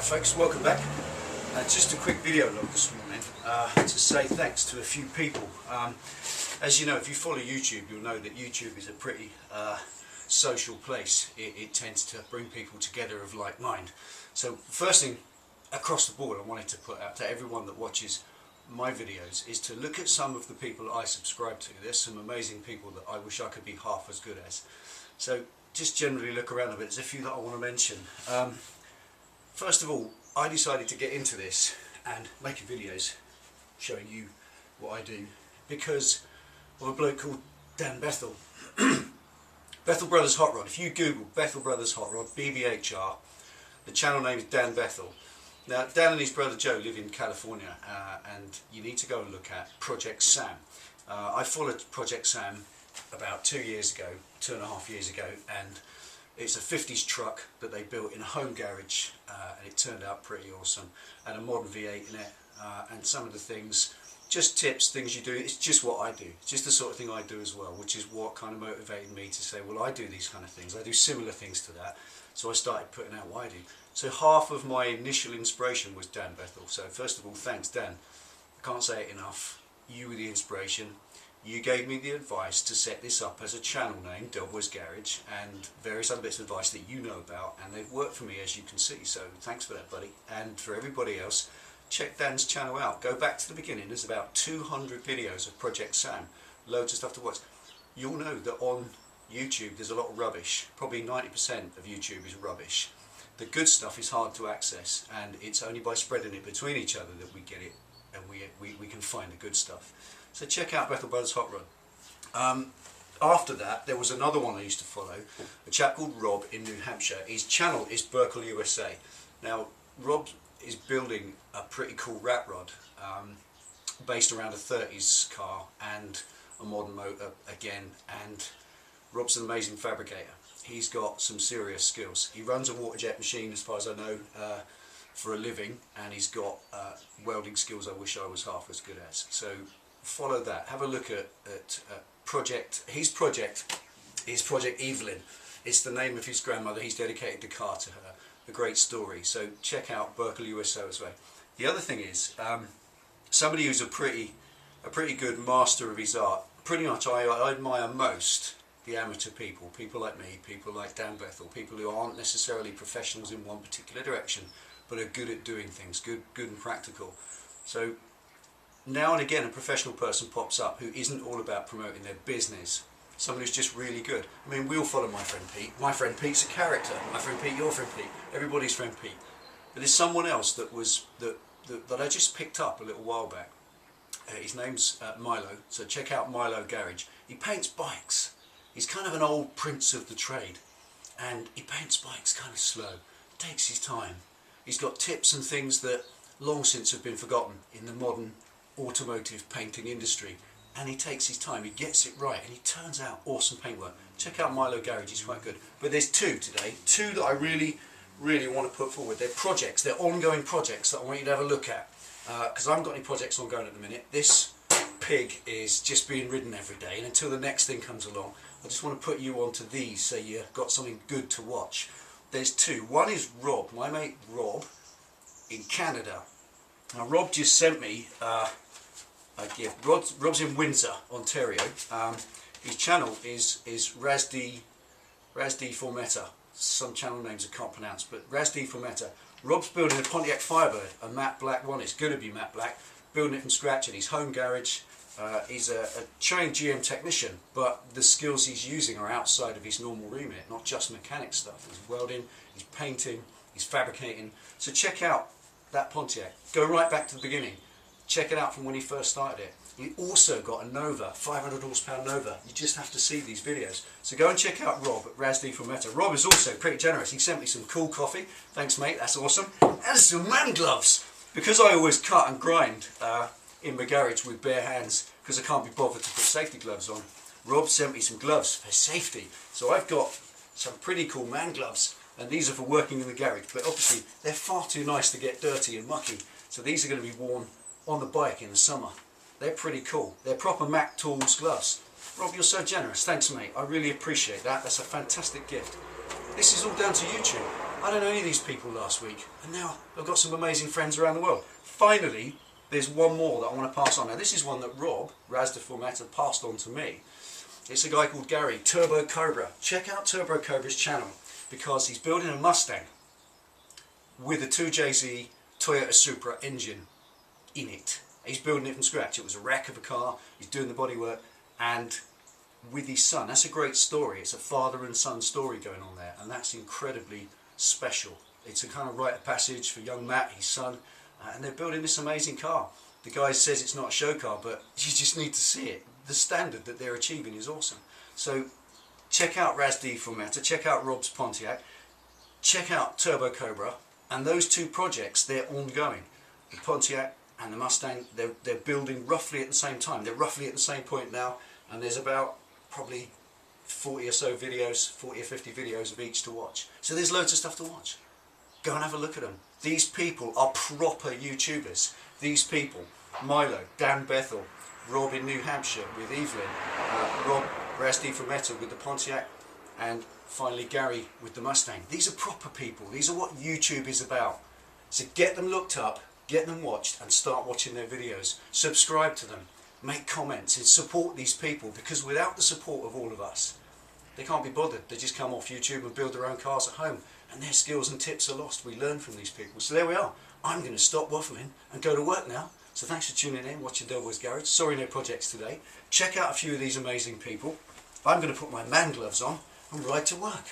Folks, welcome back. Just a quick video log this morning to say thanks to a few people. As you know, if you follow YouTube, you'll know that YouTube is a pretty social place. It tends to bring people together of like mind. So first thing across the board I wanted to put out to everyone that watches my videos is to look at some of the people that I subscribe to. There's some amazing people that I wish I could be half as good as. So just generally look around a bit. There's a few that I want to mention. First of all, I decided to get into this and making videos showing you what I do because of a bloke called Dan Bethel. Bethel Brothers Hot Rod. If you Google Bethel Brothers Hot Rod, BBHR, the channel name is Dan Bethel. Now, Dan and his brother Joe live in California, and you need to go and look at Project Sam. I followed Project Sam about 2.5 years ago, and it's a 50s truck that they built in a home garage, and it turned out pretty awesome, and a modern V8 in it, and some of the things, just tips, things you do, it's just what I do. It's just the sort of thing I do as well, which is what kind of motivated me to say, well, I do these kind of things, I do similar things to that, so I started putting out what I do. So half of my initial inspiration was Dan Bethel. So first of all, thanks Dan. I can't say it enough. You were the inspiration. You gave me the advice to set this up as a channel name, Delboy's Garage, and various other bits of advice that you know about, and they've worked for me, as you can see. So thanks for that, buddy. And for everybody else, check Dan's channel out. Go back to the beginning. There's about 200 videos of Project Sam. Loads of stuff to watch. You'll know that on YouTube there's a lot of rubbish. Probably 90% of YouTube is rubbish. The good stuff is hard to access, and it's only by spreading it between each other that we get it, and we can find the good stuff. So check out Bethel Brothers Hot Rod. After that, there was another one I used to follow, a chap called Rob in New Hampshire. His channel is Berkeley, USA. Now, Rob is building a pretty cool rat rod based around a 30s car and a modern motor again, and Rob's an amazing fabricator. He's got some serious skills. He runs a water jet machine, as far as I know, for a living, and he's got welding skills I wish I was half as good as. So follow that. Have a look at his project Evelyn. It's the name of his grandmother. He's dedicated the car to her. A great story. So check out Berkeley, USA as well. The other thing is somebody who's a pretty good master of his art. Pretty much I admire most the amateur people like me, people like Dan Bethel, people who aren't necessarily professionals in one particular direction, but are good at doing things, good and practical. So now and again a professional person pops up who isn't all about promoting their business, someone who's just really good. I mean, we all follow my friend Pete. My friend Pete's a character. My friend Pete, your friend Pete, everybody's friend Pete. But there's someone else that I just picked up a little while back. His name's Milo, so check out Milo Garage. He paints bikes. He's kind of an old prince of the trade, and he paints bikes kind of slow. Takes his time. He's got tips and things that long since have been forgotten in the modern automotive painting industry, and he takes his time, he gets it right, and he turns out awesome paintwork. Check out Milo Garage, he's quite good. But there's two today, two that I really want to put forward. They're projects, they're ongoing projects that I want you to have a look at, because I haven't got any projects ongoing at the minute. This pig is just being ridden every day, and until the next thing comes along, I just want to put you onto these so you've got something good to watch. There's two. One is Rob, my mate Rob in Canada. Now Rob just sent me a gift. Rob's in Windsor, Ontario. His channel is Razdi Formetta. Some channel names I can't pronounce, but Razdi Formetta. Rob's building a Pontiac Firebird, a matte black one. It's going to be matte black. Building it from scratch in his home garage. He's a trained GM technician, but the skills he's using are outside of his normal remit, not just mechanic stuff. He's welding, he's painting, he's fabricating. So check out that Pontiac. Go right back to the beginning. Check it out from when he first started it. He also got a Nova, 500 horsepower Nova. You just have to see these videos. So go and check out Rob at Razdi Formetta. Rob is also pretty generous. He sent me some cool coffee. Thanks, mate. That's awesome. And some man gloves. Because I always cut and grind in my garage with bare hands, because I can't be bothered to put safety gloves on, Rob sent me some gloves for safety. So I've got some pretty cool man gloves, and these are for working in the garage, but obviously they're far too nice to get dirty and mucky, so these are going to be worn on the bike in the summer. They're pretty cool. They're proper Mac Tools gloves. Rob, you're so generous. Thanks, mate. I really appreciate that. That's a fantastic gift. This is all down to YouTube. I don't know any of these people last week, and now I've got some amazing friends around the world. Finally, there's one more that I want to pass on. Now this is one that Rob, Ras de Formata, passed on to me. It's a guy called Gary, Turbo Cobra. Check out Turbo Cobra's channel, because he's building a Mustang with a 2JZ Toyota Supra engine in it. He's building it from scratch. It was a wreck of a car, he's doing the bodywork, and with his son. That's a great story. It's a father and son story going on there, and that's incredibly special. It's a kind of rite of passage for young Matt, his son, and they're building this amazing car. The guy says it's not a show car, but you just need to see it. The standard that they're achieving is awesome. So check out Ras de Formata, check out Rob's Pontiac, check out Turbo Cobra, and those two projects, they're ongoing. The Pontiac and the Mustang, they're building roughly at the same time. They're roughly at the same point now, and there's about probably 40 or so videos, 40 or 50 videos of each to watch. So there's loads of stuff to watch. Go and have a look at them. These people are proper YouTubers. These people, Milo, Dan Bethel, Rob in New Hampshire with Evelyn, Rob Ras de Formata with the Pontiac, and finally Gary with the Mustang. These are proper people. These are what YouTube is about. So get them looked up, get them watched, and start watching their videos. Subscribe to them, make comments, and support these people, because without the support of all of us, they can't be bothered. They just come off YouTube and build their own cars at home, and their skills and tips are lost. We learn from these people. So there we are. I'm going to stop waffling and go to work now. So thanks for tuning in, watching Delboy's Garage. Sorry no projects today. Check out a few of these amazing people. I'm going to put my man gloves on and ride to work.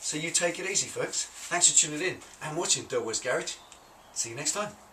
So you take it easy, folks. Thanks for tuning in and watching Delboy's Garage. See you next time.